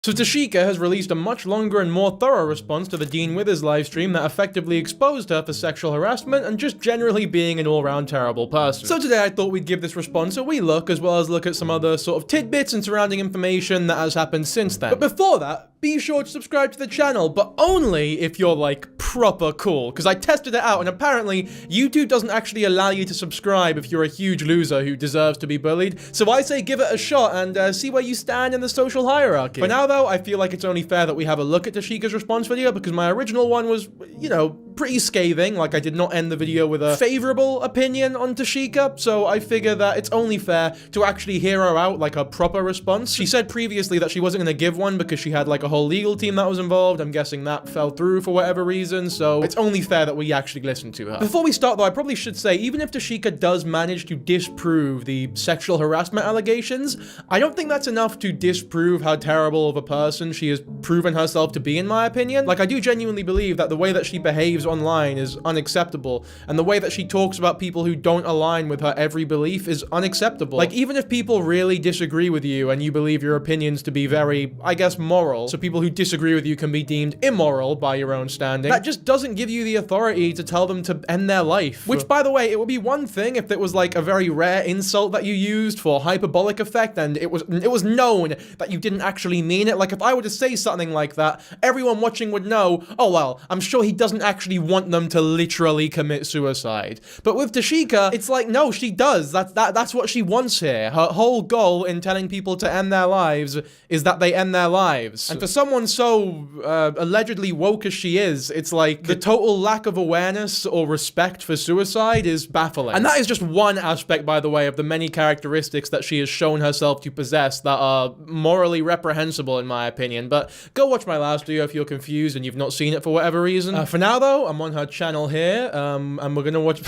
So Tashika has released a much longer and more thorough response to the Dean Withers livestream that effectively exposed her for sexual harassment and just generally being an all-round terrible person. So today I thought we'd give this response a wee look, as well as look at some other sort of tidbits and surrounding information that has happened since then. But before that, be sure to subscribe to the channel, but only if you're like proper cool, because I tested it out and apparently YouTube doesn't actually allow you to subscribe if you're a huge loser who deserves to be bullied. So I say give it a shot and see where you stand in the social hierarchy. For now though, I feel like it's only fair that we have a look at Tashika's response video, because my original one was, you know, pretty scathing. Like, I did not end the video with a favorable opinion on Tashika, so I figure that it's only fair to actually hear her out, like a proper response. She said previously that she wasn't gonna give one because she had like a whole legal team that was involved. I'm guessing that fell through for whatever reason, so it's only fair that we actually listen to her. Before we start though, I probably should say, even if Tashika does manage to disprove the sexual harassment allegations, I don't think that's enough to disprove how terrible of a person she has proven herself to be, in my opinion. Like, I do genuinely believe that the way that she behaves online is unacceptable, and the way that she talks about people who don't align with her every belief is unacceptable. Like, even if people really disagree with you and you believe your opinions to be very, I guess, moral, so people who disagree with you can be deemed immoral by your own standing, that just doesn't give you the authority to tell them to end their life. Which, by the way, it would be one thing if it was like a very rare insult that you used for hyperbolic effect and it was known that you didn't actually mean it. Like, if I were to say something like that, everyone watching would know, oh well, I'm sure he doesn't actually want them to literally commit suicide. But with Tashika, it's like, no, she does. That's what she wants here. Her whole goal in telling people to end their lives is that they end their lives. And for someone so allegedly woke as she is, it's like the total lack of awareness or respect for suicide is baffling. And that is just one aspect, by the way, of the many characteristics that she has shown herself to possess that are morally reprehensible, in my opinion. But go watch my last video if you're confused and you've not seen it for whatever reason. For now though, I'm on her channel here, and we're gonna watch...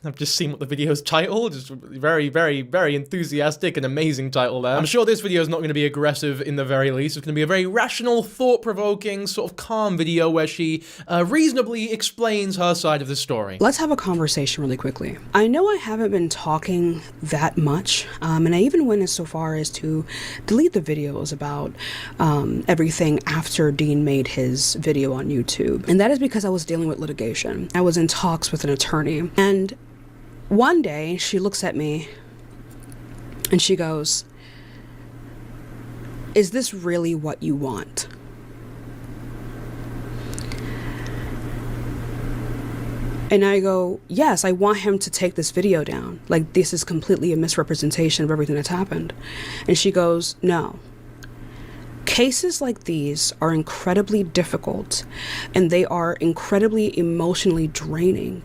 I've just seen what the video's titled. It's very, very, very enthusiastic and amazing title there. I'm sure this video is not going to be aggressive in the very least. It's going to be a very rational, thought-provoking, sort of calm video where she reasonably explains her side of the story. Let's have a conversation really quickly. I know I haven't been talking that much, and I even went as so far as to delete the videos about everything after Dean made his video on YouTube. And that is because I was dealing with litigation. I was in talks with an attorney, and one day she looks at me and she goes, "Is this really what you want?" And I go, "Yes, I want him to take this video down. Like, this is completely a misrepresentation of everything that's happened." And she goes, "No. Cases like these are incredibly difficult and they are incredibly emotionally draining.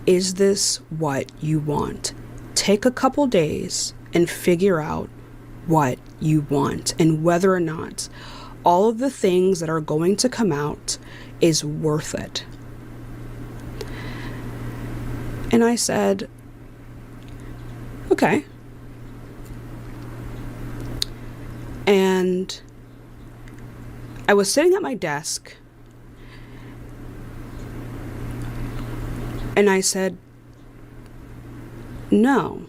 Is this what you want? Take a couple days and figure out what you want and whether or not all of the things that are going to come out is worth it." And I said, "Okay." And I was sitting at my desk and I said, "No,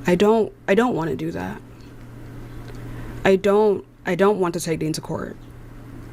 I don't want to do that. I don't want to take Dean to court.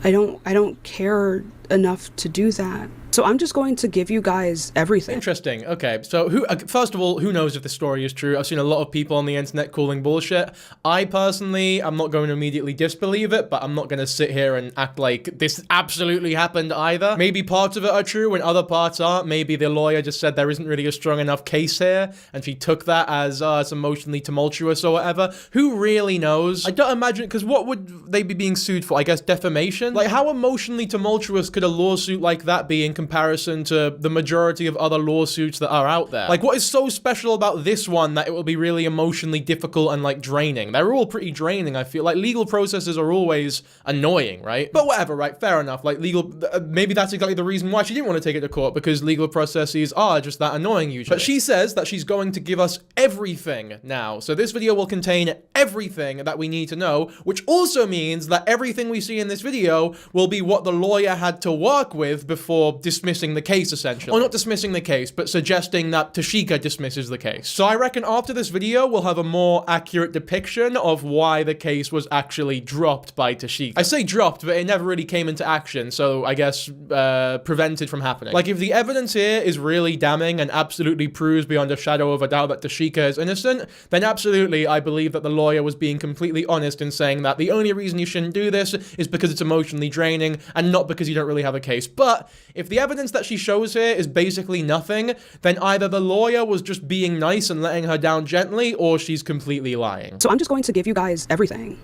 I don't care enough to do that. So I'm just going to give you guys everything." Interesting. Okay, so first of all, who knows if the story is true? I've seen a lot of people on the internet calling bullshit. I personally, I'm not going to immediately disbelieve it, but I'm not going to sit here and act like this absolutely happened either. Maybe parts of it are true and other parts aren't. Maybe the lawyer just said there isn't really a strong enough case here, and she took that as it's emotionally tumultuous or whatever. Who really knows? I don't imagine, because what would they be being sued for? I guess defamation? Like, how emotionally tumultuous could a lawsuit like that be in comparison to the majority of other lawsuits that are out there? Like, what is so special about this one that it will be really emotionally difficult and like draining? They're all pretty draining, I feel. Like, legal processes are always annoying, right? But whatever, right? Fair enough. Like, maybe that's exactly the reason why she didn't want to take it to court, because legal processes are just that annoying usually. But she says that she's going to give us everything now. So this video will contain everything that we need to know, which also means that everything we see in this video will be what the lawyer had to work with before deciding dismissing the case, essentially. Or not dismissing the case, but suggesting that Tashika dismisses the case. So I reckon after this video, we'll have a more accurate depiction of why the case was actually dropped by Tashika. I say dropped, but it never really came into action, so I guess prevented from happening. Like, if the evidence here is really damning and absolutely proves beyond a shadow of a doubt that Tashika is innocent, then absolutely I believe that the lawyer was being completely honest in saying that the only reason you shouldn't do this is because it's emotionally draining and not because you don't really have a case. But if the evidence that she shows here is basically nothing, then either the lawyer was just being nice and letting her down gently, or she's completely lying. So I'm just going to give you guys everything,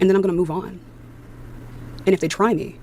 and then I'm going to move on. And if they try me,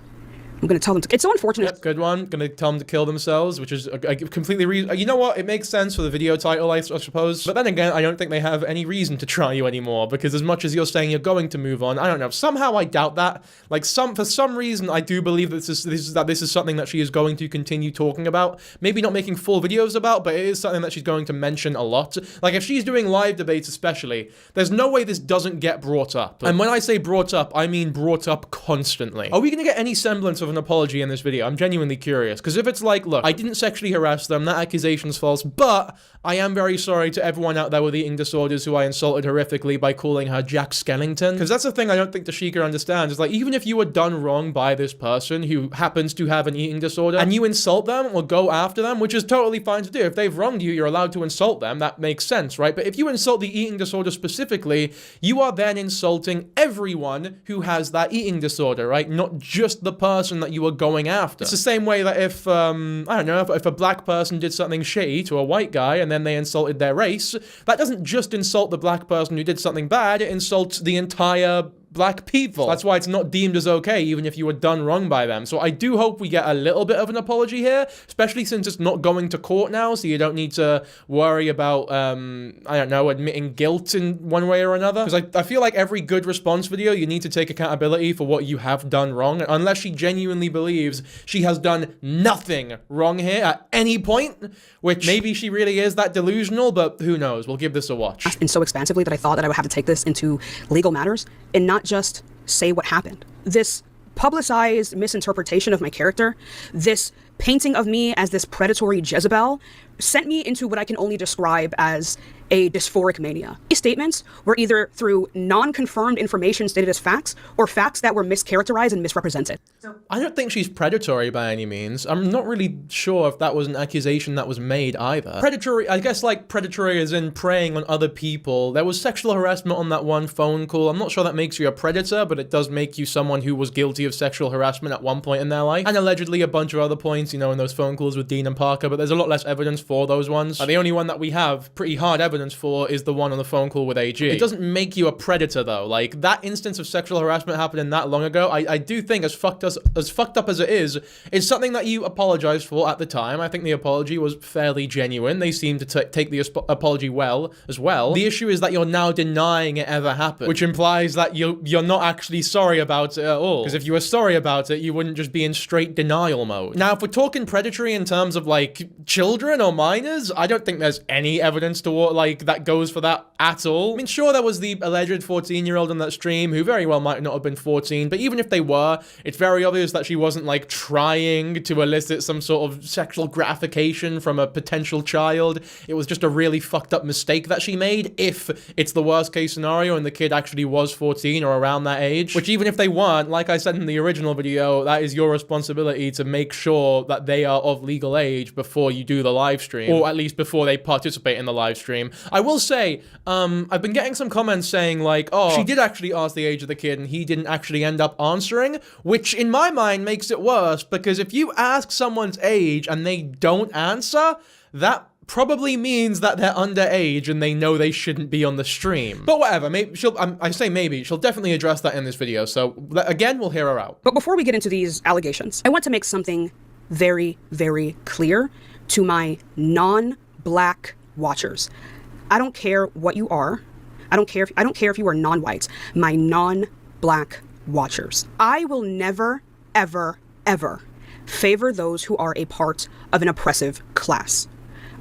I'm going to tell them to... It's so unfortunate. Yep, good one. Going to tell them to kill themselves, which is a completely... You know what? It makes sense for the video title, I suppose. But then again, I don't think they have any reason to try you anymore, because as much as you're saying you're going to move on, I don't know. Somehow I doubt that. Like, for some reason, I do believe that this is something that she is going to continue talking about. Maybe not making full videos about, but it is something that she's going to mention a lot. Like, if she's doing live debates especially, there's no way this doesn't get brought up. And when I say brought up, I mean brought up constantly. Are we going to get any semblance of an apology in this video? I'm genuinely curious, because if it's like, look, I didn't sexually harass them, that accusation's false, but I am very sorry to everyone out there with eating disorders who I insulted horrifically by calling her Jack Skellington, because that's the thing I don't think Tashika understands, is like, even if you were done wrong by this person who happens to have an eating disorder, and you insult them or go after them, which is totally fine to do. If they've wronged you, you're allowed to insult them. That makes sense, right? But if you insult the eating disorder specifically, you are then insulting everyone who has that eating disorder, right? Not just the person that you are going after. It's the same way that if, I don't know, if a black person did something shitty to a white guy and then they insulted their race, that doesn't just insult the black person who did something bad, it insults the entire black people. That's why it's not deemed as okay, even if you were done wrong by them. So I do hope we get a little bit of an apology here, especially since it's not going to court now, so you don't need to worry about, I don't know, admitting guilt in one way or another. Because I feel like every good response video, you need to take accountability for what you have done wrong, unless she genuinely believes she has done nothing wrong here at any point, which maybe she really is that delusional, but who knows? We'll give this a watch. And so expansively that I thought that I would have to take this into legal matters and not just say what happened. This publicized misinterpretation of my character, this painting of me as this predatory Jezebel, sent me into what I can only describe as a dysphoric mania. These statements were either through non-confirmed information stated as facts, or facts that were mischaracterized and misrepresented. I don't think she's predatory by any means. I'm not really sure if that was an accusation that was made either. Predatory, I guess, like predatory as in preying on other people. There was sexual harassment on that one phone call. I'm not sure that makes you a predator, but it does make you someone who was guilty of sexual harassment at one point in their life. And allegedly a bunch of other points, you know, in those phone calls with Dean and Parker, but there's a lot less evidence for those ones. The only one that we have pretty hard evidence for is the one on the phone call with AG. It doesn't make you a predator though. Like, that instance of sexual harassment happening that long ago, I do think as fucked up as it is something that you apologized for at the time. I think the apology was fairly genuine. They seem to take the apology well as well. The issue is that you're now denying it ever happened, which implies that you're not actually sorry about it at all. Because if you were sorry about it, you wouldn't just be in straight denial mode. Now, if we're talking predatory in terms of like children or minors, I don't think there's any evidence to like that goes for that at all. I mean, sure, there was the alleged 14-year-old on that stream who very well might not have been 14, but even if they were, it's very obvious that she wasn't like trying to elicit some sort of sexual gratification from a potential child. It was just a really fucked up mistake that she made, if it's the worst case scenario and the kid actually was 14 or around that age. Which, even if they weren't, like I said in the original video, that is your responsibility to make sure that they are of legal age before you do the live stream, or at least before they participate in the live stream. I will say, I've been getting some comments saying like, oh, she did actually ask the age of the kid and he didn't actually end up answering, which in my mind makes it worse, because if you ask someone's age and they don't answer, that probably means that they're underage and they know they shouldn't be on the stream. But whatever, maybe I say maybe, she'll definitely address that in this video, so again, we'll hear her out. But before we get into these allegations, I want to make something very, very clear to my non-black watchers. I don't care what you are. I don't care if you are non-white. My non-black watchers. I will never, ever, ever favor those who are a part of an oppressive class.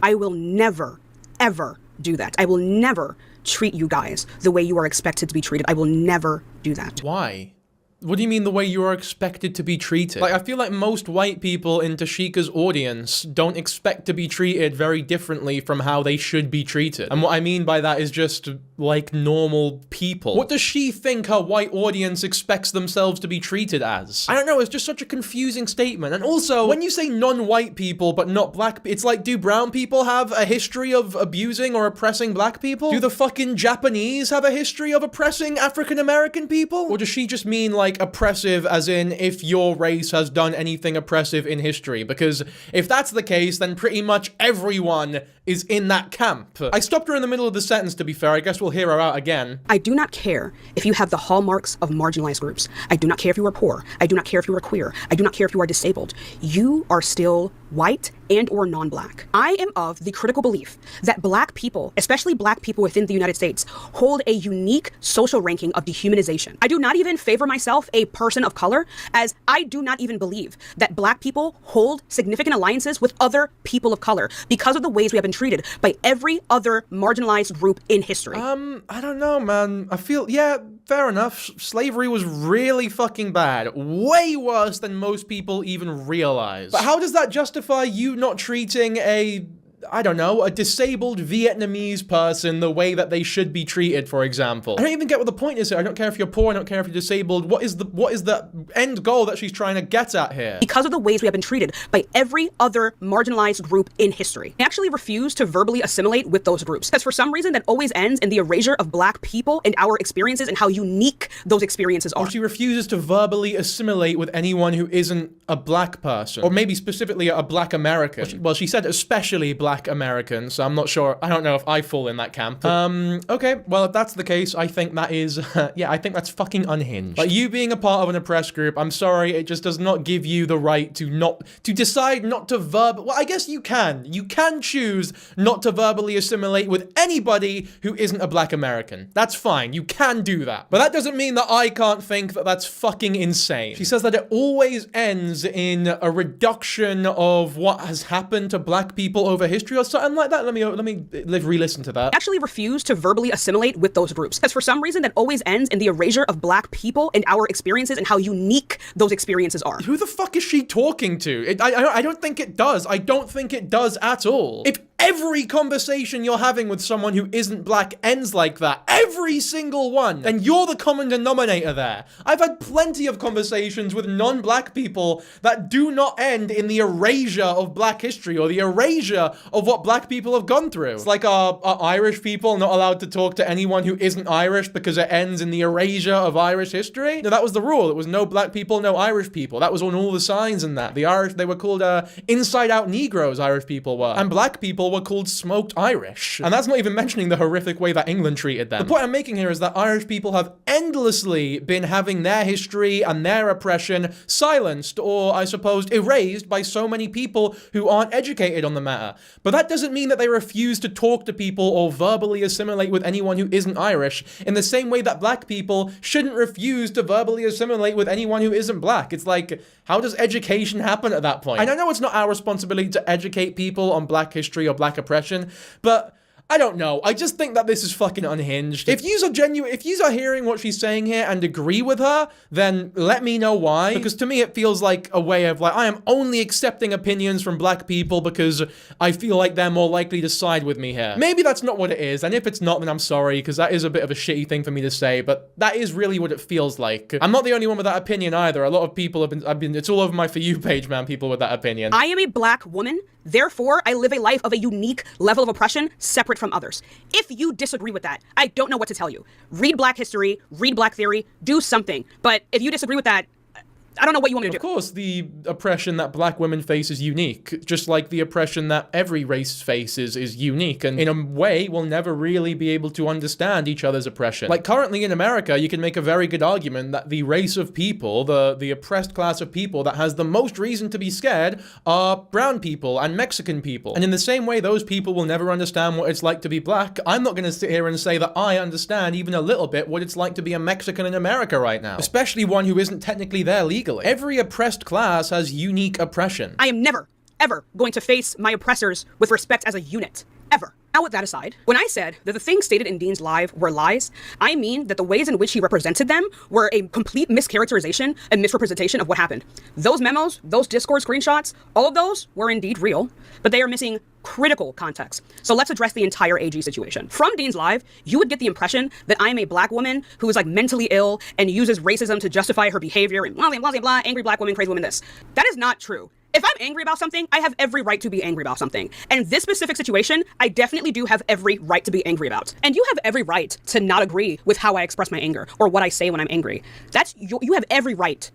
I will never, ever do that. I will never treat you guys the way you are expected to be treated. I will never do that. Why? What do you mean the way you are expected to be treated? Like, I feel like most white people in Tashika's audience don't expect to be treated very differently from how they should be treated. And what I mean by that is just, like, normal people. What does she think her white audience expects themselves to be treated as? I don't know, it's just such a confusing statement. And also, when you say non-white people but not black, it's like, do brown people have a history of abusing or oppressing black people? Do the fucking Japanese have a history of oppressing African-American people? Or does she just mean, like, oppressive as in if your race has done anything oppressive in history? Because if that's the case, then pretty much everyone is in that camp. I stopped her in the middle of the sentence, to be fair. I guess we'll hear her out again. I do not care if you have the hallmarks of marginalized groups. I do not care if you are poor. I do not care if you are queer. I do not care if you are disabled. You are still white and or non-black. I am of the critical belief that black people, especially black people within the United States, hold a unique social ranking of dehumanization. I do not even favor myself a person of color, as I do not even believe that black people hold significant alliances with other people of color because of the ways we have been treated by every other marginalized group in history. I don't know, man. I feel, yeah, fair enough. Slavery was really fucking bad. Way worse than most people even realize. But how does that justify you not treating I don't know, a disabled Vietnamese person the way that they should be treated, for example? I don't even get what the point is here. I don't care if you're poor, I don't care if you're disabled. What is the end goal that she's trying to get at here? Because of the ways we have been treated by every other marginalized group in history. I actually refuse to verbally assimilate with those groups, because for some reason that always ends in the erasure of black people and our experiences and how unique those experiences are. Or she refuses to verbally assimilate with anyone who isn't a black person, or maybe specifically a black American. Well, she said especially black American, so I'm not sure. I don't know if I fall in that camp. Okay, well, if that's the case, I think that is, yeah, I think that's fucking unhinged. Like, you being a part of an oppressed group, I'm sorry, it just does not give you the right to decide not to well, I guess you can. You can choose not to verbally assimilate with anybody who isn't a black American. That's fine, you can do that. But that doesn't mean that I can't think that that's fucking insane. She says that it always ends in a reduction of what has happened to black people over history or something like that. Let me re-listen to that. I actually refuse to verbally assimilate with those groups, because for some reason that always ends in the erasure of black people and our experiences and how unique those experiences are. Who the fuck is she talking to? I don't think it does. I don't think it does at all. If every conversation you're having with someone who isn't black ends like that, every single one, then you're the common denominator there. I've had plenty of conversations with non-black people that do not end in the erasure of black history or the erasure of what black people have gone through. It's like, are Irish people not allowed to talk to anyone who isn't Irish because it ends in the erasure of Irish history? No, that was the rule. It was no black people, no Irish people. That was on all the signs and that. The Irish, they were called inside-out Negroes, Irish people were. And black people were called smoked Irish. And that's not even mentioning the horrific way that England treated them. The point I'm making here is that Irish people have endlessly been having their history and their oppression silenced or, I suppose, erased by so many people who aren't educated on the matter. But that doesn't mean that they refuse to talk to people or verbally assimilate with anyone who isn't Irish, in the same way that black people shouldn't refuse to verbally assimilate with anyone who isn't black. It's like, how does education happen at that point? And I know it's not our responsibility to educate people on black history or black oppression, but I don't know. I just think that this is fucking unhinged. If yous are hearing what she's saying here and agree with her, then let me know why. Because to me, it feels like a way of like, I am only accepting opinions from black people because I feel like they're more likely to side with me here. Maybe that's not what it is. And if it's not, then I'm sorry, because that is a bit of a shitty thing for me to say, but that is really what it feels like. I'm not the only one with that opinion either. A lot of people have been, it's all over my For You page, man, people with that opinion. I am a black woman. Therefore, I live a life of a unique level of oppression separate from others. If you disagree with that, I don't know what to tell you. Read black history, read black theory, do something. But if you disagree with that, I don't know what you want me to do. Of course, the oppression that black women face is unique, just like the oppression that every race faces is unique, and in a way, we'll never really be able to understand each other's oppression. Like, currently in America, you can make a very good argument that the race of people, the oppressed class of people that has the most reason to be scared are brown people and Mexican people. And in the same way, those people will never understand what it's like to be black. I'm not going to sit here and say that I understand even a little bit what it's like to be a Mexican in America right now, especially one who isn't technically there legally. Every oppressed class has unique oppression. I am never, ever going to face my oppressors with respect as a unit. Ever. Now, with that aside, when I said that the things stated in Dean's live were lies, I mean that the ways in which he represented them were a complete mischaracterization and misrepresentation of what happened. Those memos, those Discord screenshots, all of those were indeed real, but they are missing critical context. So let's address the entire AG situation. From Dean's live, you would get the impression that I'm a black woman who is like mentally ill and uses racism to justify her behavior and blah, blah, blah, blah, angry black woman, crazy woman, this. That is not true. If I'm angry about something, I have every right to be angry about something. And this specific situation, I definitely do have every right to be angry about. And you have every right to not agree with how I express my anger or what I say when I'm angry. You have every right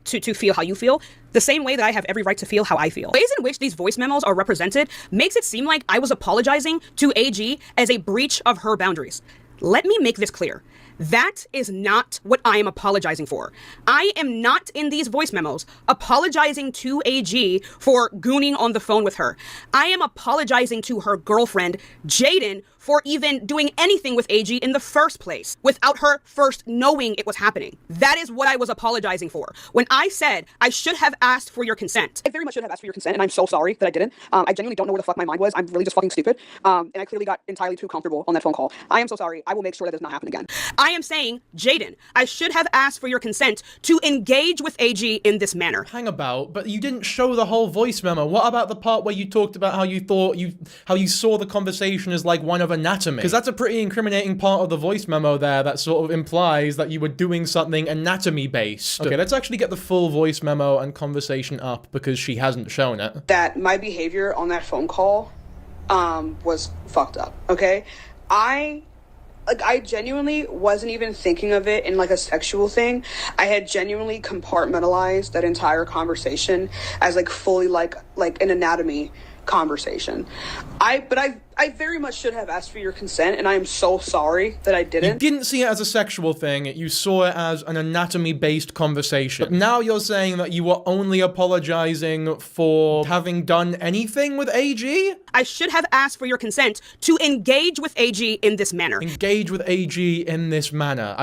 to feel how you feel, the same way that I have every right to feel how I feel. Ways in which these voice memos are represented makes it seem like I was apologizing to AG as a breach of her boundaries. Let me make this clear. That is not what I am apologizing for. I am not in these voice memos apologizing to AG for gooning on the phone with her. I am apologizing to her girlfriend, Jaden, for even doing anything with AG in the first place without her first knowing it was happening. That is what I was apologizing for. When I said I should have asked for your consent, I very much should have asked for your consent, and I'm so sorry that I didn't. I genuinely don't know where the fuck my mind was. I'm really just fucking stupid. And I clearly got entirely too comfortable on that phone call. I am so sorry. I will make sure that does not happen again. I am saying, Jaden, I should have asked for your consent to engage with AG in this manner. Hang about, but you didn't show the whole voice memo. What about the part where you talked about how you saw the conversation as like one of anatomy? Because that's a pretty incriminating part of the voice memo there that sort of implies that you were doing something anatomy based. Okay, let's actually get the full voice memo and conversation up because she hasn't shown it. That my behavior on that phone call was fucked up, okay? I genuinely wasn't even thinking of it in like a sexual thing. I had genuinely compartmentalized that entire conversation as like fully like an anatomy conversation. I very much should have asked for your consent, and I am so sorry that I didn't. You didn't see it as a sexual thing, you saw it as an anatomy-based conversation. But now you're saying that you were only apologizing for having done anything with AG? I should have asked for your consent to engage with AG in this manner. Engage with AG in this manner.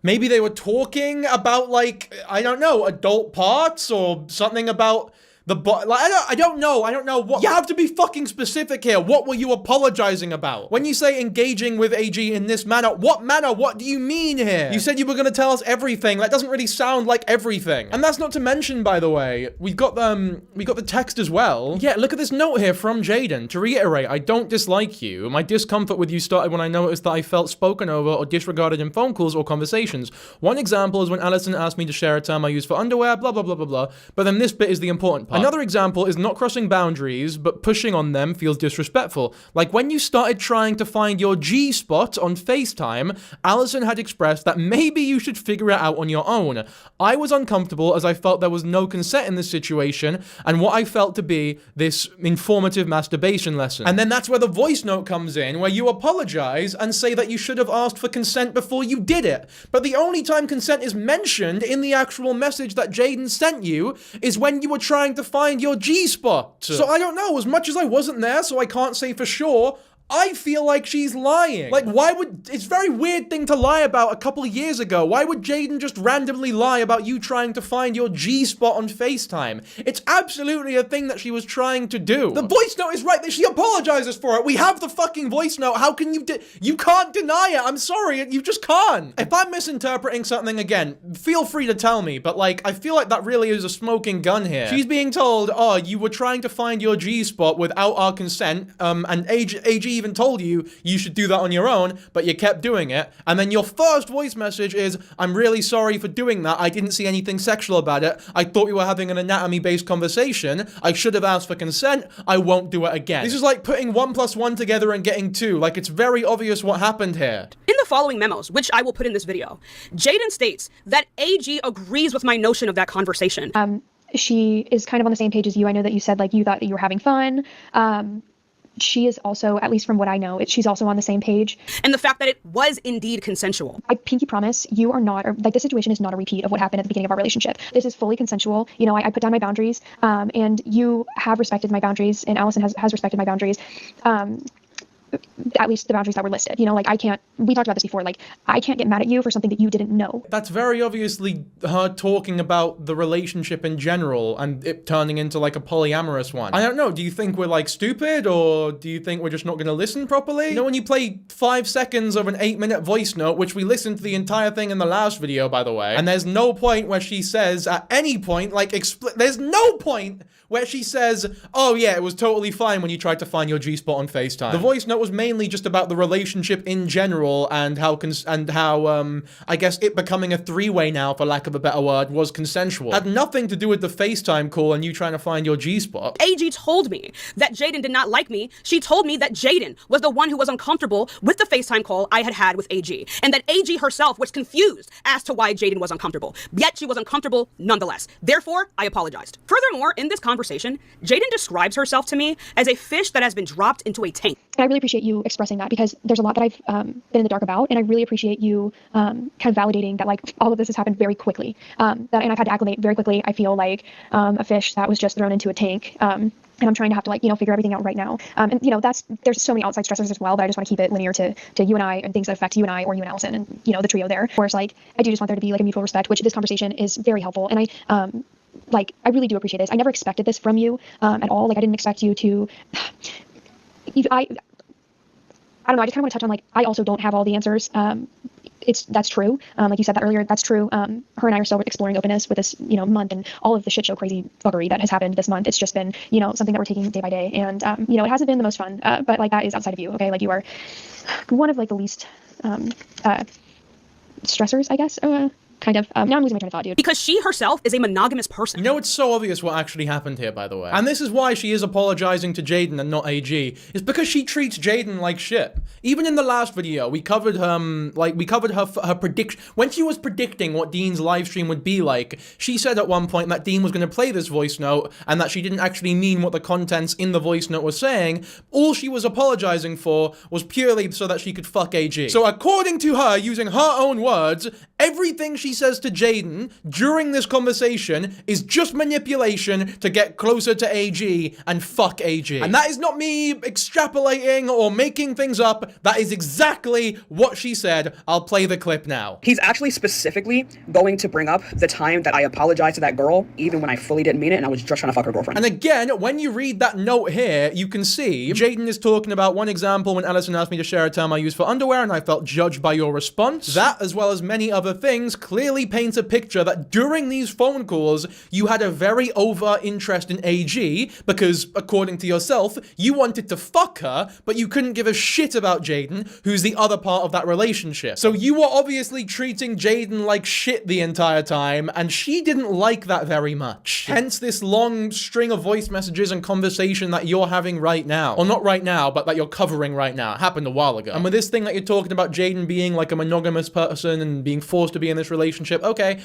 Maybe they were talking about, like, I don't know, adult parts or something about I don't know what. You have to be fucking specific here. What were you apologizing about? When you say engaging with AG in this manner? What do you mean here? You said you were gonna tell us everything. That doesn't really sound like everything. And that's not to mention, by the way, we got the text as well. Yeah, look at this note here from Jaden. To reiterate, I don't dislike you. My discomfort with you started when I noticed that I felt spoken over or disregarded in phone calls or conversations. One example is when Allison asked me to share a term I use for underwear, blah, blah, blah, blah, blah. But then this bit is the important part. Another example is not crossing boundaries, but pushing on them feels disrespectful. Like when you started trying to find your G-spot on FaceTime, Allison had expressed that maybe you should figure it out on your own. I was uncomfortable as I felt there was no consent in this situation and what I felt to be this informative masturbation lesson. And then that's where the voice note comes in, where you apologize and say that you should have asked for consent before you did it. But the only time consent is mentioned in the actual message that Jaden sent you is when you were trying to find your G-spot. So I don't know, as much as I wasn't there, so I can't say for sure, I feel like she's lying. Like, it's a very weird thing to lie about a couple of years ago. Why would Jaden just randomly lie about you trying to find your G-spot on FaceTime? It's absolutely a thing that she was trying to do. The voice note is right, that she apologizes for it. We have the fucking voice note. How can you you can't deny it. I'm sorry, you just can't. If I'm misinterpreting something again, feel free to tell me, but like, I feel like that really is a smoking gun here. She's being told, oh, you were trying to find your G-spot without our consent, and AG even told you should do that on your own, but you kept doing it. And then your first voice message is, I'm really sorry for doing that. I didn't see anything sexual about it. I thought we were having an anatomy-based conversation. I should have asked for consent. I won't do it again. This is like putting 1 + 1 together and getting 2. Like, it's very obvious what happened here. In the following memos, which I will put in this video, Jaden states that AG agrees with my notion of that conversation. She is kind of on the same page as you. I know that you said, like, you thought that you were having fun. She is also, at least from what I know, she's also on the same page. And the fact that it was indeed consensual. I pinky promise you are not, or like, this situation is not a repeat of what happened at the beginning of our relationship. This is fully consensual. You know, I put down my boundaries, and you have respected my boundaries, and Allison has respected my boundaries. at least the boundaries that were listed. You know, like we talked about this before, like I can't get mad at you for something that you didn't know. That's very obviously her talking about the relationship in general and it turning into like a polyamorous one. I don't know, do you think we're like stupid, or do you think we're just not gonna listen properly? You know, when you play 5 seconds of an 8-minute voice note, which we listened to the entire thing in the last video, by the way, and there's no point where she says at any point, like, there's no point where she says, oh yeah, it was totally fine when you tried to find your G-spot on FaceTime. The voice note was mainly just about the relationship in general and how I guess it becoming a 3-way now, for lack of a better word, was consensual. Had nothing to do with the FaceTime call and you trying to find your G-spot. AG told me that Jaden did not like me. She told me that Jaden was the one who was uncomfortable with the FaceTime call I had with AG, and that AG herself was confused as to why Jaden was uncomfortable. Yet she was uncomfortable nonetheless. Therefore, I apologized. Furthermore, in this conversation, Jaden describes herself to me as a fish that has been dropped into a tank. And I really appreciate you expressing that, because there's a lot that I've been in the dark about, and I really appreciate you kind of validating that, like, all of this has happened very quickly. And I've had to acclimate very quickly. I feel like a fish that was just thrown into a tank. And I'm trying to have to, like, figure everything out right now. And there's so many outside stressors as well, but I just want to keep it linear to you and I, and things that affect you and I, or you and Allison, and the trio there. Whereas, like, I do just want there to be like a mutual respect, which this conversation is very helpful. And I really do appreciate this. I never expected this from you at all. Like, I didn't expect you to. I don't know. I just kind of want to touch on, like, I also don't have all the answers. That's true. Like you said that earlier, that's true. Her and I are still exploring openness with this, month, and all of the shit show crazy fuckery that has happened this month. It's just been, something that we're taking day by day. And, it hasn't been the most fun, but, like, that is outside of you. Okay. Like, you are one of, like, the least, stressors, I guess. Kind of. Now I'm losing my train of thought, dude. Because she herself is a monogamous person. You know, it's so obvious what actually happened here, by the way. And this is why she is apologizing to Jaden and not AG. It's because she treats Jaden like shit. Even in the last video, we covered her prediction. When she was predicting what Dean's live stream would be like, she said at one point that Dean was going to play this voice note and that she didn't actually mean what the contents in the voice note was saying. All she was apologizing for was purely so that she could fuck AG. So according to her, using her own words, everything she says to Jaden during this conversation is just manipulation to get closer to AG and fuck AG. And that is not me extrapolating or making things up. That is exactly what she said. I'll play the clip now. He's actually specifically going to bring up the time that I apologized to that girl, even when I fully didn't mean it and I was just trying to fuck her girlfriend. And again, when you read that note here, you can see Jaden is talking about one example when Allison asked me to share a term I use for underwear and I felt judged by your response. That, as well as many other things, clearly paints a picture that during these phone calls, you had a very overt interest in AG because, according to yourself, you wanted to fuck her, but you couldn't give a shit about Jaden, who's the other part of that relationship. So you were obviously treating Jaden like shit the entire time, and she didn't like that very much. Hence this long string of voice messages and conversation that you're having right now. Or not right now, but that you're covering right now. It happened a while ago. And with this thing that you're talking about Jaden being like a monogamous person and being forced to be in this relationship, okay,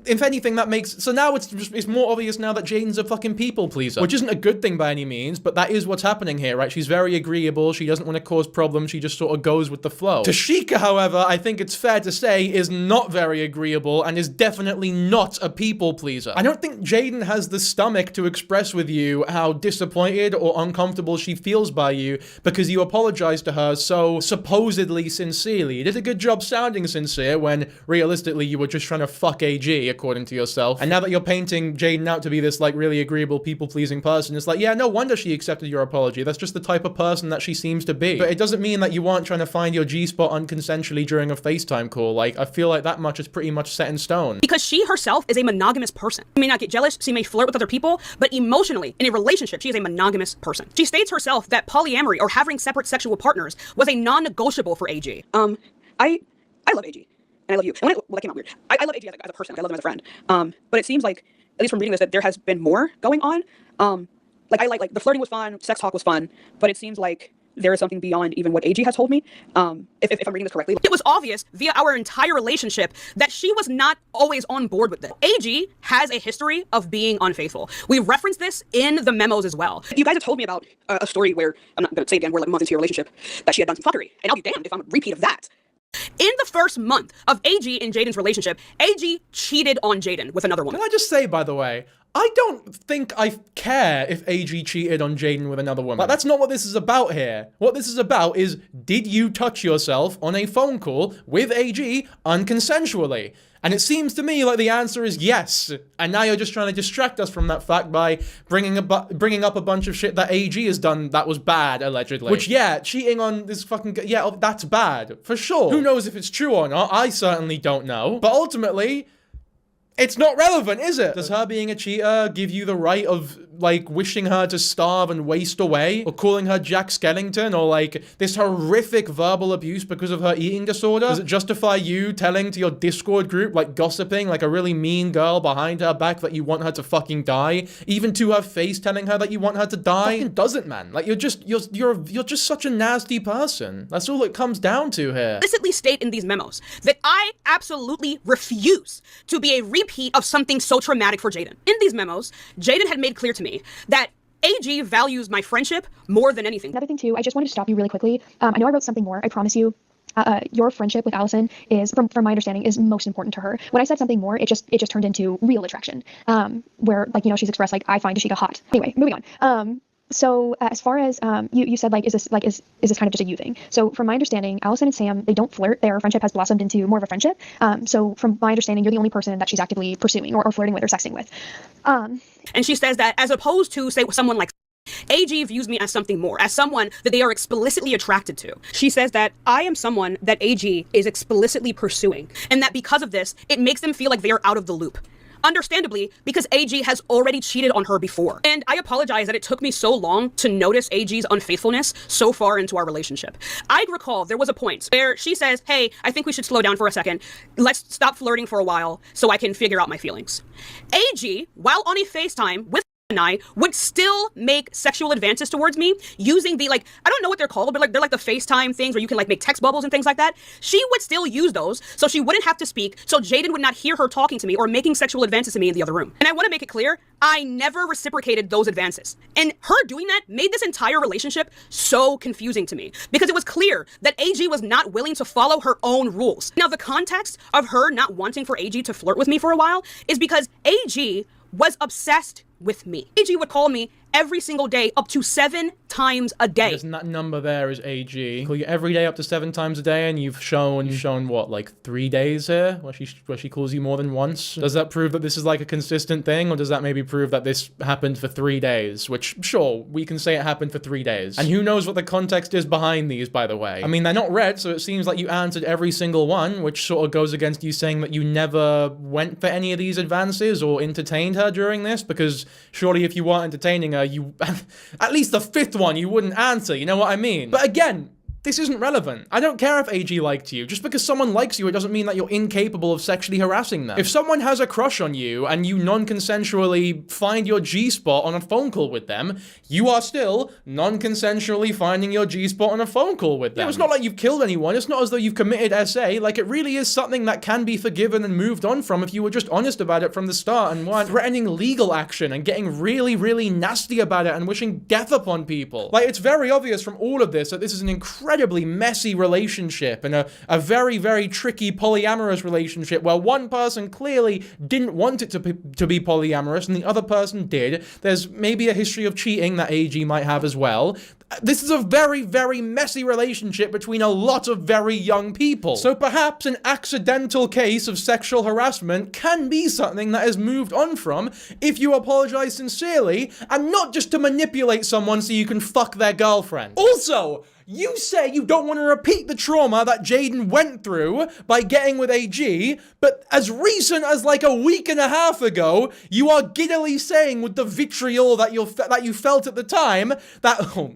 if anything, that makes, so now it's more obvious now that Jaden's a fucking people pleaser, which isn't a good thing by any means, but that is what's happening here, right? She's very agreeable, she doesn't want to cause problems, she just sort of goes with the flow. Tashika, however, I think it's fair to say, is not very agreeable and is definitely not a people pleaser. I don't think Jaden has the stomach to express with you how disappointed or uncomfortable she feels by you because you apologized to her so supposedly sincerely. You did a good job sounding sincere when realistically you were just trying to fuck AG, according to yourself. And now that you're painting Jaden out to be this, like, really agreeable, people-pleasing person, it's like, yeah, no wonder she accepted your apology. That's just the type of person that she seems to be. But it doesn't mean that you weren't trying to find your G-spot unconsensually during a FaceTime call. Like, I feel like that much is pretty much set in stone. Because she herself is a monogamous person. She may not get jealous, she may flirt with other people, but emotionally, in a relationship, she is a monogamous person. She states herself that polyamory, or having separate sexual partners, was a non-negotiable for AG. I love AG. And I love you. And that came out weird. I love AG as a person. Like, I love him as a friend. But it seems like, at least from reading this, that there has been more going on. Like the flirting was fun, sex talk was fun, but it seems like there is something beyond even what AG has told me. If I'm reading this correctly. It was obvious via our entire relationship that she was not always on board with it. AG has a history of being unfaithful. We referenced this in the memos as well. You guys have told me about a story where, I'm not going to say again, we're like a month into your relationship, that she had done some fuckery. And I'll be damned if I'm a repeat of that. In the first month of AG and Jaden's relationship, AG cheated on Jaden with another woman. Can I just say, by the way, I don't think I care if AG cheated on Jaden with another woman. Like, that's not what this is about here. What this is about is, did you touch yourself on a phone call with AG unconsensually? And it seems to me like the answer is yes. And now you're just trying to distract us from that fact by bringing up a bunch of shit that AG has done that was bad, allegedly. Which, yeah, cheating on this fucking... Yeah, that's bad. For sure. Who knows if it's true or not? I certainly don't know. But ultimately... it's not relevant, is it? Does her being a cheater give you the right of, like, wishing her to starve and waste away? Or calling her Jack Skellington? Or, like, this horrific verbal abuse because of her eating disorder? Does it justify you telling to your Discord group, like, gossiping, like a really mean girl behind her back that you want her to fucking die? Even to her face telling her that you want her to die? Fucking doesn't, man. Like, you're just such a nasty person. That's all it comes down to here. Explicitly state in these memos that I absolutely refuse to be a repeat of something so traumatic for Jaden. In these memos, Jaden had made clear to me that AG values my friendship more than anything. Another thing too, I just wanted to stop you really quickly. I know I wrote something more, I promise you. Your friendship with Allison is, from my understanding, is most important to her. When I said something more, it just turned into real attraction, where, like, you know, she's expressed, like, I find Tashika hot. Anyway, moving on. So as far as you said, like, is this kind of just a you thing? So from my understanding, Allison and Sam, they don't flirt. Their friendship has blossomed into more of a friendship. So from my understanding, you're the only person that she's actively pursuing or flirting with or sexting with. And she says that as opposed to, say, someone like AG views me as something more, as someone that they are explicitly attracted to. She says that I am someone that AG is explicitly pursuing, and that because of this, it makes them feel like they are out of the loop. Understandably, because AG has already cheated on her before. And I apologize that it took me so long to notice AG's unfaithfulness so far into our relationship. I recall there was a point where she says, hey, I think we should slow down for a second. Let's stop flirting for a while so I can figure out my feelings. AG, while on a FaceTime with and I would still make sexual advances towards me using the, like, I don't know what they're called, but like they're like the FaceTime things where you can like make text bubbles and things like that. She would still use those so she wouldn't have to speak, so Jaden would not hear her talking to me or making sexual advances to me in the other room. And I want to make it clear, I never reciprocated those advances. And her doing that made this entire relationship so confusing to me because it was clear that AG was not willing to follow her own rules. Now, the context of her not wanting for AG to flirt with me for a while is because AG was obsessed with me. AG would call me every single day up to 7 times a day. And that number there is AG. Call you every day up to 7 times a day, and you've shown what, like 3 days here where she calls you more than once. Does that prove that this is like a consistent thing, or does that maybe prove that this happened for 3 days? Which, sure, we can say it happened for 3 days. And who knows what the context is behind these, by the way. I mean, they're not read, so it seems like you answered every single one, which sort of goes against you saying that you never went for any of these advances or entertained her during this, because surely if you weren't entertaining her, you at least the 5th one you wouldn't answer, you know what I mean? But again, this isn't relevant. I don't care if AG liked you. Just because someone likes you, it doesn't mean that you're incapable of sexually harassing them. If someone has a crush on you and you non-consensually find your G-spot on a phone call with them, you are still non-consensually finding your G-spot on a phone call with them. Yeah, it's not like you've killed anyone. It's not as though you've committed SA. Like, it really is something that can be forgiven and moved on from if you were just honest about it from the start and weren't threatening legal action and getting really, really nasty about it and wishing death upon people. Like, it's very obvious from all of this that this is an incredibly messy relationship and a very, very tricky polyamorous relationship where one person clearly didn't want it to be polyamorous and the other person did. There's maybe a history of cheating that AG might have as well. This is a very, very messy relationship between a lot of very young people. So perhaps an accidental case of sexual harassment can be something that is moved on from if you apologize sincerely and not just to manipulate someone so you can fuck their girlfriend. Also, you say you don't want to repeat the trauma that Jaden went through by getting with AG, but as recent as like a week and a half ago, you are giddily saying with the vitriol that you felt at the time that,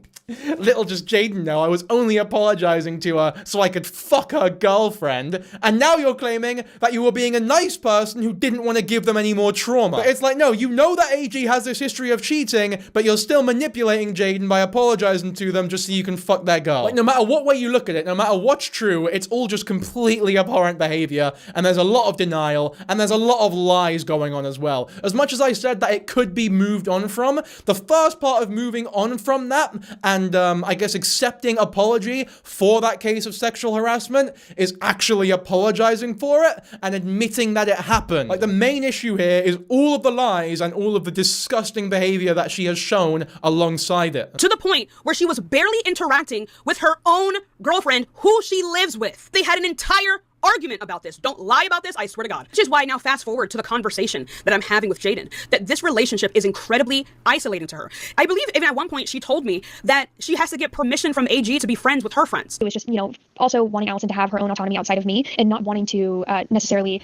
little just Jaden know, I was only apologizing to her so I could fuck her girlfriend, and now you're claiming that you were being a nice person who didn't want to give them any more trauma. But it's like, no, you know that AG has this history of cheating, but you're still manipulating Jaden by apologizing to them just so you can fuck their girl. Like, no matter what way you look at it, no matter what's true, it's all just completely abhorrent behavior, and there's a lot of denial, and there's a lot of lies going on as well. As much as I said that it could be moved on from, the first part of moving on from that and and I guess accepting apology for that case of sexual harassment is actually apologizing for it and admitting that it happened. Like, the main issue here is all of the lies and all of the disgusting behavior that she has shown alongside it. To the point where she was barely interacting with her own girlfriend who she lives with. They had an entire argument about this. Don't lie about this, I swear to God. Which is why now fast forward to the conversation that I'm having with Jaden, that this relationship is incredibly isolating to her. I believe even at one point she told me that she has to get permission from AG to be friends with her friends. It was just, also wanting Allison to have her own autonomy outside of me and not wanting to necessarily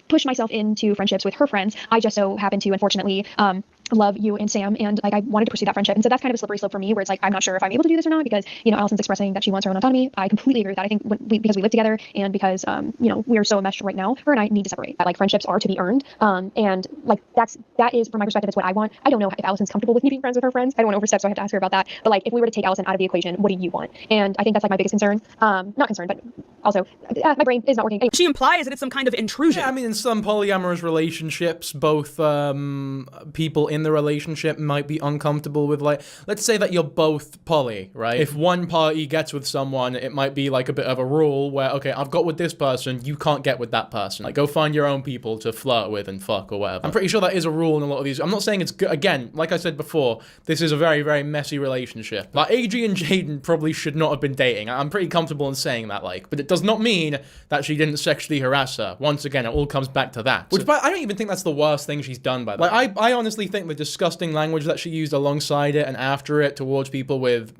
push myself into friendships with her friends. I just so happen to, unfortunately, love you and Sam, and I wanted to pursue that friendship. And so that's kind of a slippery slope for me, where it's like, I'm not sure if I'm able to do this or not, because, Allison's expressing that she wants her own autonomy. I completely agree with that. I think because we live together and because, we are so enmeshed right now, her and I need to separate. Like, friendships are to be earned. And like, that is, from my perspective, it's what I want. I don't know if Allison's comfortable with me being friends with her friends. I don't want to overstep, so I have to ask her about that. But like, if we were to take Allison out of the equation, what do you want? And I think that's like my biggest concern. Not concern, but also my brain is not working. Anyway. She implies that it's some kind of intrusion. Yeah, I mean, in some polyamorous relationships, both people in the relationship might be uncomfortable with, like, let's say that you're both poly, right? If one party gets with someone, it might be like a bit of a rule where, okay, I've got with this person, you can't get with that person. Like, go find your own people to flirt with and fuck or whatever. I'm pretty sure that is a rule in a lot of these. I'm not saying it's good. Again, like I said before, this is a very, very messy relationship. Like, AG and Jaden probably should not have been dating. I'm pretty comfortable in saying that, like, but it does not mean that she didn't sexually harass her. Once again, it all comes back to that. Which, but I don't even think that's the worst thing she's done, by the way. Like, I honestly think the disgusting language that she used alongside it and after it towards people with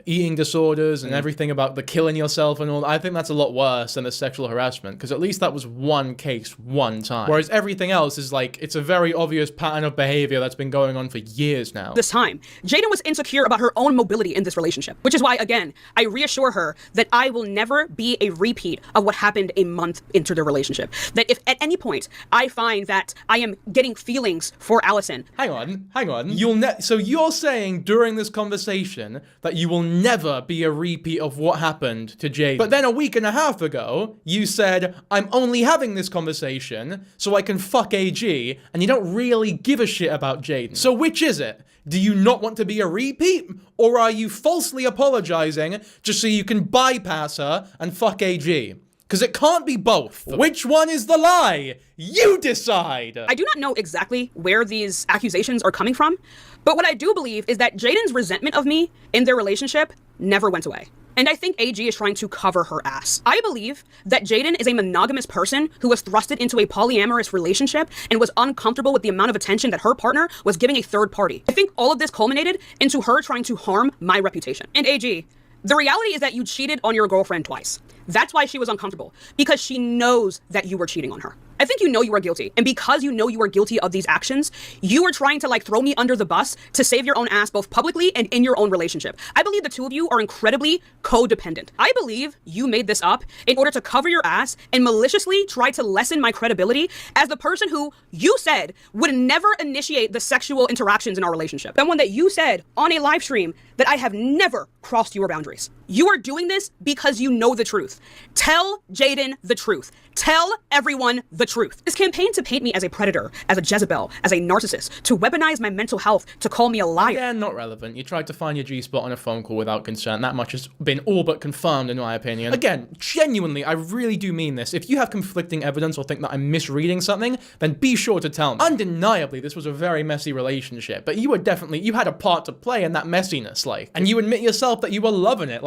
eating disorders and everything about the killing yourself and all, I think that's a lot worse than the sexual harassment, because at least that was one case, one time. Whereas everything else is like, it's a very obvious pattern of behavior that's been going on for years now. This time, Jaden was insecure about her own mobility in this relationship, which is why, again, I reassure her that I will never be a repeat of what happened a month into the relationship. That if at any point I find that I am getting feelings for Allison. Hang on. So you're saying during this conversation that you will never be a repeat of what happened to Jaden. But then a week and a half ago, you said, I'm only having this conversation so I can fuck AG, and you don't really give a shit about Jaden. So which is it? Do you not want to be a repeat? Or are you falsely apologizing just so you can bypass her and fuck AG? Because it can't be both. Which one is the lie? You decide! I do not know exactly where these accusations are coming from, but what I do believe is that Jaden's resentment of me in their relationship never went away. And I think AG is trying to cover her ass. I believe that Jaden is a monogamous person who was thrusted into a polyamorous relationship and was uncomfortable with the amount of attention that her partner was giving a third party. I think all of this culminated into her trying to harm my reputation. And AG, the reality is that you cheated on your girlfriend twice. That's why she was uncomfortable, because she knows that you were cheating on her. I think you know you are guilty, and because you know you are guilty of these actions, you are trying to throw me under the bus to save your own ass both publicly and in your own relationship. I believe the two of you are incredibly codependent. I believe you made this up in order to cover your ass and maliciously try to lessen my credibility as the person who you said would never initiate the sexual interactions in our relationship. Someone that you said on a live stream that I have never crossed your boundaries. You are doing this because you know the truth. Tell Jaden the truth. Tell everyone the truth. This campaign to paint me as a predator, as a Jezebel, as a narcissist, to weaponize my mental health, to call me a liar. Yeah, not relevant. You tried to find your G-spot on a phone call without consent. That much has been all but confirmed, in my opinion. Again, genuinely, I really do mean this. If you have conflicting evidence or think that I'm misreading something, then be sure to tell me. Undeniably, this was a very messy relationship, but you had a part to play in that messiness, and you admit yourself that you were loving it.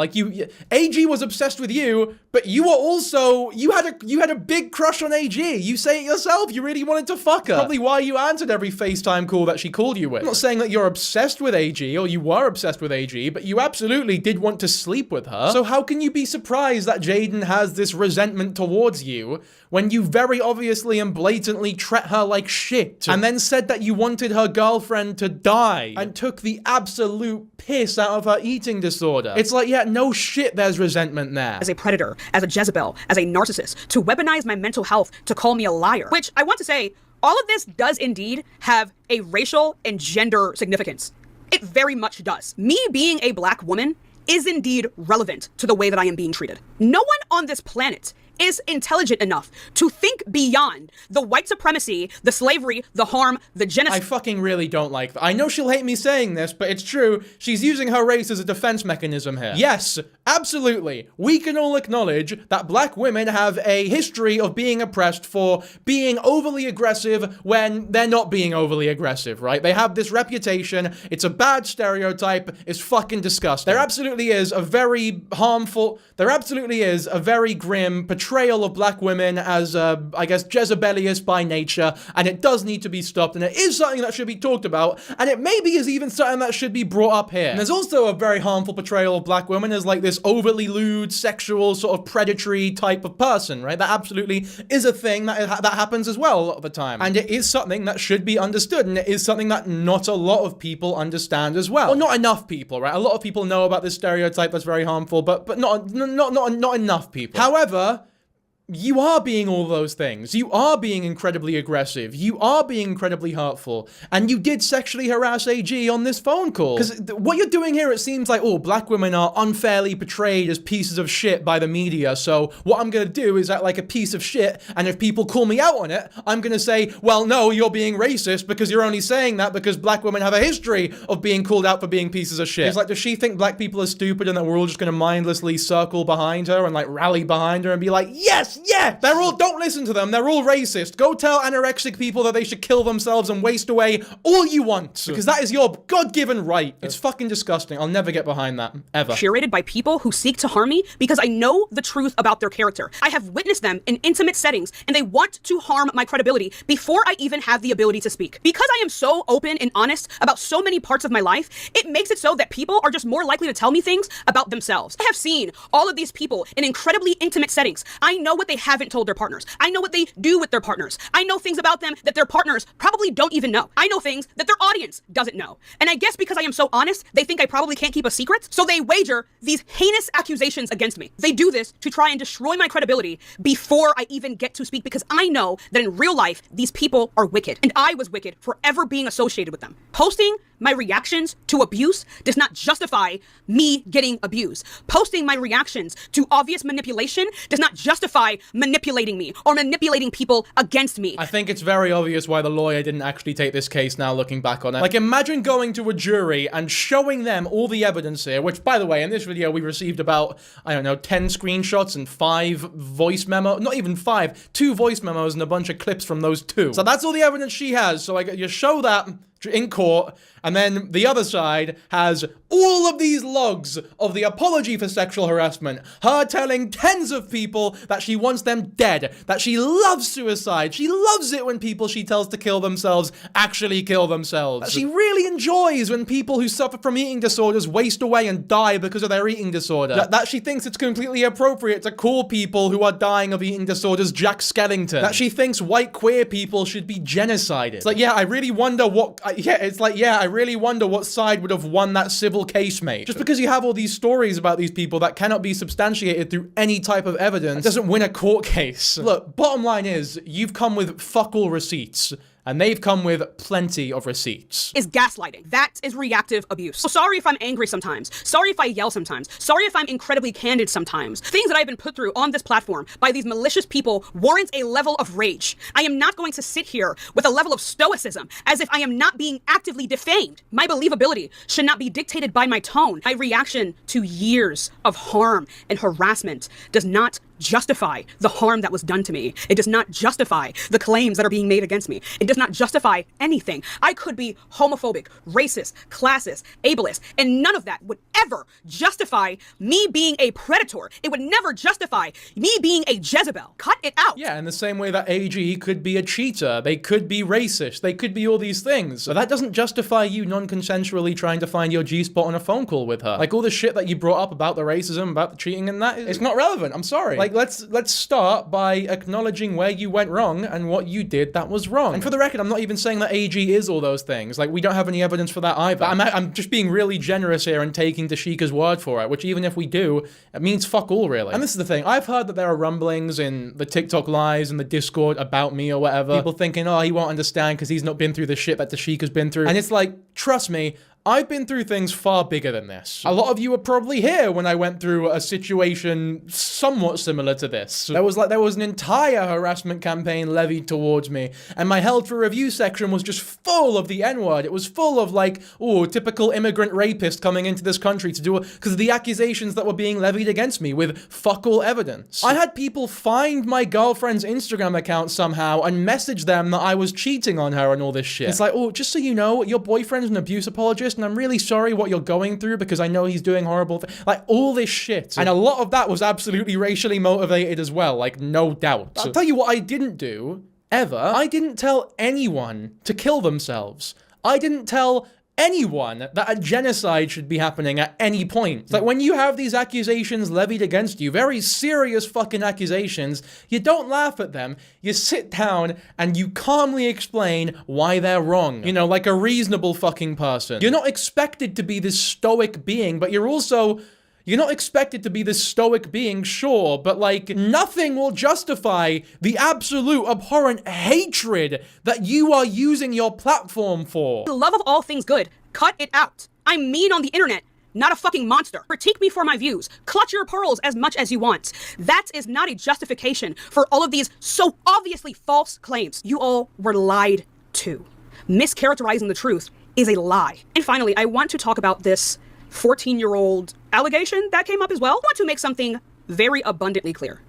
AG was obsessed with you, but you were also, you had a big crush on AG. You say it yourself, you really wanted to fuck her. Probably why you answered every FaceTime call that she called you with. I'm not saying that you're obsessed with AG, or you were obsessed with AG, but you absolutely did want to sleep with her. So how can you be surprised that Jaden has this resentment towards you when you very obviously and blatantly treat her like shit, and then said that you wanted her girlfriend to die, and took the absolute piss out of her eating disorder? It's like, yeah, no shit, there's resentment there. As a predator, as a Jezebel, as a narcissist, to weaponize my mental health, to call me a liar. Which, I want to say, all of this does indeed have a racial and gender significance. It very much does. Me being a black woman is indeed relevant to the way that I am being treated. No one on this planet is intelligent enough to think beyond the white supremacy, the slavery, the harm, the genocide. I fucking really don't like that. I know she'll hate me saying this, but it's true. She's using her race as a defense mechanism here. Yes, absolutely. We can all acknowledge that black women have a history of being oppressed for being overly aggressive when they're not being overly aggressive, right? They have this reputation. It's a bad stereotype. It's fucking disgusting. There absolutely is a very grim portrayal of black women as, I guess, Jezebelious by nature, and it does need to be stopped, and it is something that should be talked about, and it maybe is even something that should be brought up here. And there's also a very harmful portrayal of black women as like this overly lewd, sexual, sort of predatory type of person, right? That absolutely is a thing that happens as well a lot of the time. And it is something that should be understood, and it is something that not a lot of people understand as well. Or not enough people, right? A lot of people know about this stereotype that's very harmful, but not enough people. However, you are being all those things. You are being incredibly aggressive. You are being incredibly hurtful. And you did sexually harass AG on this phone call. Because what you're doing here, it seems like, oh, black women are unfairly portrayed as pieces of shit by the media. So what I'm going to do is act like a piece of shit. And if people call me out on it, I'm going to say, well, no, you're being racist because you're only saying that because black women have a history of being called out for being pieces of shit. It's like, does she think black people are stupid and that we're all just going to mindlessly circle behind her and like rally behind her and be like, yes, yeah, don't listen to them. They're all racist. Go tell anorexic people that they should kill themselves and waste away all you want. Because that is your God-given right. It's fucking disgusting. I'll never get behind that, ever. Curated by people who seek to harm me because I know the truth about their character. I have witnessed them in intimate settings and they want to harm my credibility before I even have the ability to speak. Because I am so open and honest about so many parts of my life, it makes it so that people are just more likely to tell me things about themselves. I have seen all of these people in incredibly intimate settings. I know what they haven't told their partners. I know what they do with their partners. I know things about them that their partners probably don't even know. I know things that their audience doesn't know. And I guess because I am so honest, they think I probably can't keep a secret, so they wager these heinous accusations against me. They do this to try and destroy my credibility before I even get to speak because I know that in real life, these people are wicked. And I was wicked for ever being associated with them. Posting my reactions to abuse does not justify me getting abused. Posting my reactions to obvious manipulation does not justify manipulating me or manipulating people against me. I think it's very obvious why the lawyer didn't actually take this case now looking back on it. Like, imagine going to a jury and showing them all the evidence here, which, by the way, in this video, we received about, I don't know, 10 screenshots and 5 voice memos, not even 5, 2 voice memos and a bunch of clips from those 2. So that's all the evidence she has. So you show that in court, and then the other side has all of these logs of the apology for sexual harassment. Her telling tens of people that she wants them dead, that she loves suicide. She loves it when people she tells to kill themselves actually kill themselves. That she really enjoys when people who suffer from eating disorders waste away and die because of their eating disorder. That she thinks it's completely appropriate to call people who are dying of eating disorders Jack Skellington. That she thinks white queer people should be genocided. It's like, yeah, I really wonder what... I really wonder what side would have won that civil case, mate. Just because you have all these stories about these people that cannot be substantiated through any type of evidence doesn't win a court case. Look, bottom line is, you've come with fuck all receipts. And they've come with plenty of receipts. Is gaslighting. That is reactive abuse. So sorry if I'm angry sometimes. Sorry if I yell sometimes. Sorry if I'm incredibly candid sometimes. Things that I've been put through on this platform by these malicious people warrants a level of rage. I am not going to sit here with a level of stoicism as if I am not being actively defamed. My believability should not be dictated by my tone. My reaction to years of harm and harassment does not justify the harm that was done to me. It does not justify the claims that are being made against me. It does not justify anything. I could be homophobic, racist, classist, ableist, and none of that would ever justify me being a predator. It would never justify me being a Jezebel. Cut it out. Yeah, in the same way that AG could be a cheater, they could be racist, they could be all these things. But that doesn't justify you non-consensually trying to find your G-spot on a phone call with her. Like, all the shit that you brought up about the racism, about the cheating and that, it's not relevant. I'm sorry. Like, let's start by acknowledging where you went wrong and what you did that was wrong. And for the record, I'm not even saying that AG is all those things. Like, we don't have any evidence for that either. I'm just being really generous here and taking Tashika's word for it, which even if we do, it means fuck all, really. And this is the thing. I've heard that there are rumblings in the TikTok lives and the Discord about me or whatever. People thinking, oh, he won't understand because he's not been through the shit that Tashika's been through. And it's like, trust me, I've been through things far bigger than this. A lot of you were probably here when I went through a situation somewhat similar to this. There was an entire harassment campaign levied towards me, and my held for review section was just full of the N-word. It was full of like, oh, typical immigrant rapist coming into this country to do it, because of the accusations that were being levied against me with fuck all evidence. I had people find my girlfriend's Instagram account somehow and message them that I was cheating on her and all this shit. It's like, oh, just so you know, your boyfriend's an abuse apologist, and I'm really sorry what you're going through because I know he's doing horrible things. Like, all this shit. And a lot of that was absolutely racially motivated as well, like, no doubt. I'll tell you what I didn't do, ever. I didn't tell anyone to kill themselves. I didn't tell anyone that a genocide should be happening at any point. It's like, when you have these accusations levied against you, very serious fucking accusations, you don't laugh at them, you sit down and you calmly explain why they're wrong. You know, like a reasonable fucking person. You're not expected to be this stoic being, but you're not expected to be this stoic being, sure, but like, nothing will justify the absolute abhorrent hatred that you are using your platform for. The love of all things good. Cut it out. I'm mean on the internet, not a fucking monster. Critique me for my views. Clutch your pearls as much as you want. That is not a justification for all of these so obviously false claims. You all were lied to. Mischaracterizing the truth is a lie. And finally, I want to talk about this 14-year-old allegation that came up as well. I want to make something very abundantly clear.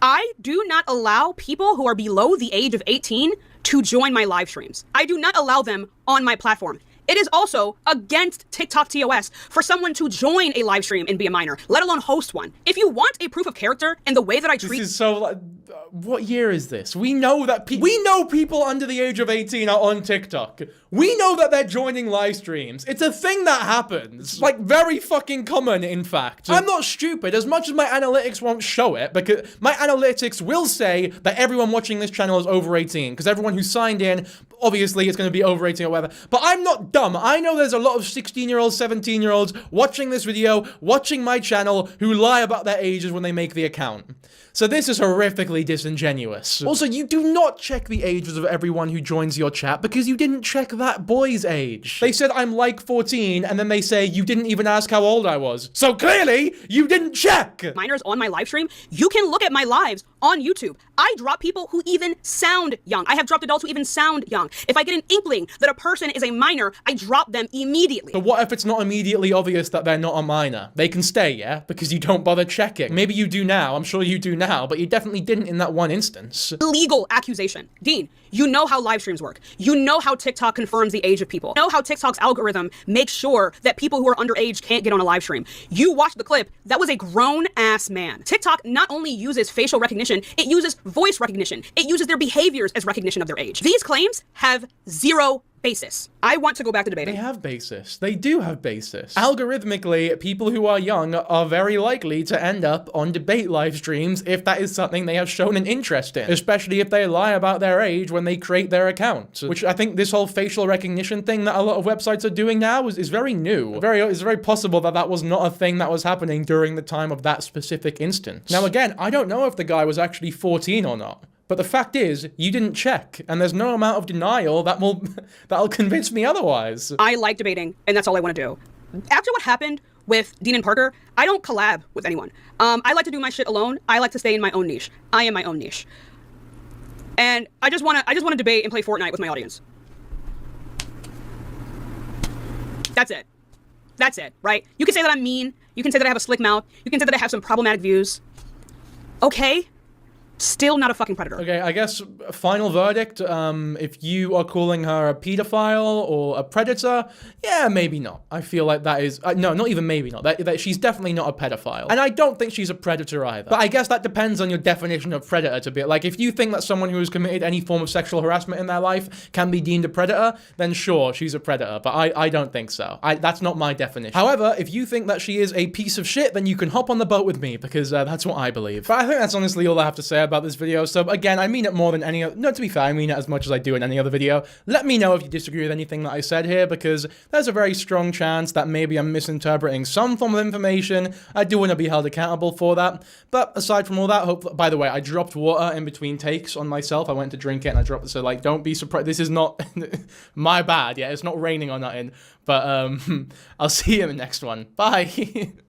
I do not allow people who are below the age of 18 to join my live streams. I do not allow them on my platform. It is also against TikTok TOS for someone to join a live stream and be a minor, let alone host one. If you want a proof of character and the way that I treat— This is so, what year is this? We know that we know people under the age of 18 are on TikTok. We know that they're joining live streams. It's a thing that happens. Like, very fucking common, in fact. I'm not stupid, as much as my analytics won't show it, because my analytics will say that everyone watching this channel is over 18, because everyone who signed in, obviously it's going to be over 18 or whatever. But I'm not dumb. I know there's a lot of 16-year-olds, 17-year-olds watching this video, watching my channel, who lie about their ages when they make the account. So this is horrifically disingenuous. Also, you do not check the ages of everyone who joins your chat because you didn't check that boy's age. They said I'm like 14, and then they say you didn't even ask how old I was. So clearly, you didn't check! Minors on my live stream, you can look at my lives on YouTube. I drop people who even sound young. I have dropped adults who even sound young. If I get an inkling that a person is a minor, I drop them immediately. But what if it's not immediately obvious that they're not a minor? They can stay, yeah? Because you don't bother checking. Maybe you do now, I'm sure you do now, but you definitely didn't in that one instance. Illegal accusation. Dean, you know how live streams work. You know how TikTok confirms the age of people. You know how TikTok's algorithm makes sure that people who are underage can't get on a live stream. You watched the clip. That was a grown-ass man. TikTok not only uses facial recognition, it uses voice recognition. It uses their behaviors as recognition of their age. These claims have zero basis. I want to go back to debating. They have basis. They do have basis. Algorithmically, people who are young are very likely to end up on debate live streams if that is something they have shown an interest in, especially if they lie about their age when they create their account, which I think this whole facial recognition thing that a lot of websites are doing now is very new. It's very possible that that was not a thing that was happening during the time of that specific instance. Now again, I don't know if the guy was actually 14 or not. But the fact is, you didn't check, and there's no amount of denial that'll convince me otherwise. I like debating, and that's all I want to do. After what happened with Dean and Parker, I don't collab with anyone. I like to do my shit alone. I like to stay in my own niche. I am my own niche. And I just want to debate and play Fortnite with my audience. That's it. That's it, right? You can say that I'm mean. You can say that I have a slick mouth. You can say that I have some problematic views. Okay. Still not a fucking predator. Okay, I guess final verdict, if you are calling her a pedophile or a predator, yeah, maybe not. I feel like that is, no, not even maybe not, that she's definitely not a pedophile. And I don't think she's a predator either. But I guess that depends on your definition of predator to be, like, if you think that someone who has committed any form of sexual harassment in their life can be deemed a predator, then sure, she's a predator. But I don't think so. That's not my definition. However, if you think that she is a piece of shit, then you can hop on the boat with me, because that's what I believe. But I think that's honestly all I have to say about about this video. So again, I mean it more than any other, no, to be fair, I mean it as much as I do in any other video. Let me know if you disagree with anything that I said here, because there's a very strong chance that maybe I'm misinterpreting some form of information. I do want to be held accountable for that. But aside from all that, by the way, I dropped water in between takes on myself. I went to drink it and I dropped it, so like, don't be surprised. This is not my bad, yeah, it's not raining or nothing. But I'll see you in the next one. Bye.